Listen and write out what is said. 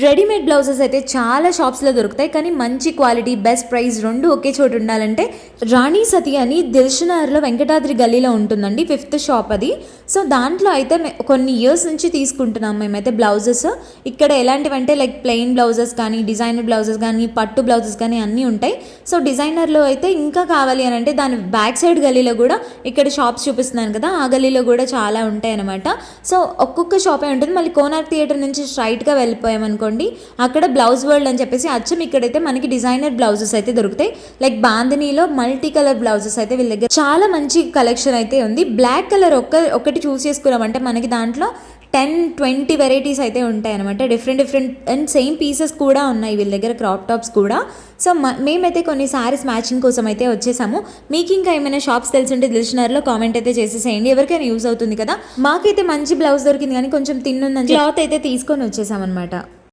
Readymade blouses అయితే చాలా షాప్స్లో దొరుకుతాయి, కానీ మంచి క్వాలిటీ బెస్ట్ ప్రైస్ రెండు ఒకే చోటు ఉండాలంటే రాణి సతి అని దిల్షునగర్లో వెంకటాద్రి గల్లీలో ఉంటుందండి, 5th షాప్ అది. సో దాంట్లో అయితే కొన్ని ఇయర్స్ నుంచి తీసుకుంటున్నాం మేమైతే బ్లౌజెస్. ఇక్కడ ఎలాంటివంటే లైక్ ప్లెయిన్ బ్లౌజెస్ కానీ, డిజైనర్ బ్లౌజెస్ కానీ, పట్టు బ్లౌజెస్ కానీ అన్నీ ఉంటాయి. సో డిజైనర్లో అయితే ఇంకా కావాలి అని అంటే దాని బ్యాక్ సైడ్ గల్లీలో కూడా ఇక్కడ షాప్స్ చూపిస్తున్నాను కదా, ఆ గల్లీలో కూడా చాలా ఉంటాయి అనమాట. సో ఒక్కొక్క షాపే ఉంటుంది. మళ్ళీ కోనార్క్ థియేటర్ నుంచి స్ట్రైట్గా వెళ్ళిపోయామనుకోండి, అక్కడ బ్లౌజ్ వరల్డ్ అని చెప్పేసి అచ్చం ఇక్కడైతే మనకి డిజైనర్ బ్లౌజెస్ అయితే దొరుకుతాయి. లైక్ బాందినీలో మల్టీ కలర్ బ్లౌజెస్ అయితే వీళ్ళ దగ్గర చాలా మంచి కలెక్షన్ అయితే ఉంది. బ్లాక్ కలర్ ఒకటి చూస్ చేసుకున్నామంటే మనకి దాంట్లో 10-20 వెరైటీస్ అయితే ఉంటాయి అనమాట. డిఫరెంట్ అండ్ సేమ్ పీసెస్ కూడా ఉన్నాయి వీళ్ళ దగ్గర, క్రాప్ టాప్స్ కూడా. సో మేమైతే కొన్ని సారీస్ మ్యాచింగ్ కోసం అయితే వచ్చేసాము. మీకు ఇంకా ఏమైనా షాప్స్ తెలిసింటే దిల్షునగర్లో కామెంట్ అయితే చేసేసేయండి, ఎవరికైనా యూజ్ అవుతుంది కదా. మాకైతే మంచి బ్లౌజ్ దొరికింది కానీ కొంచెం తిన్నుందని క్లాత్ అయితే తీసుకొని వచ్చేసామన్నమాట.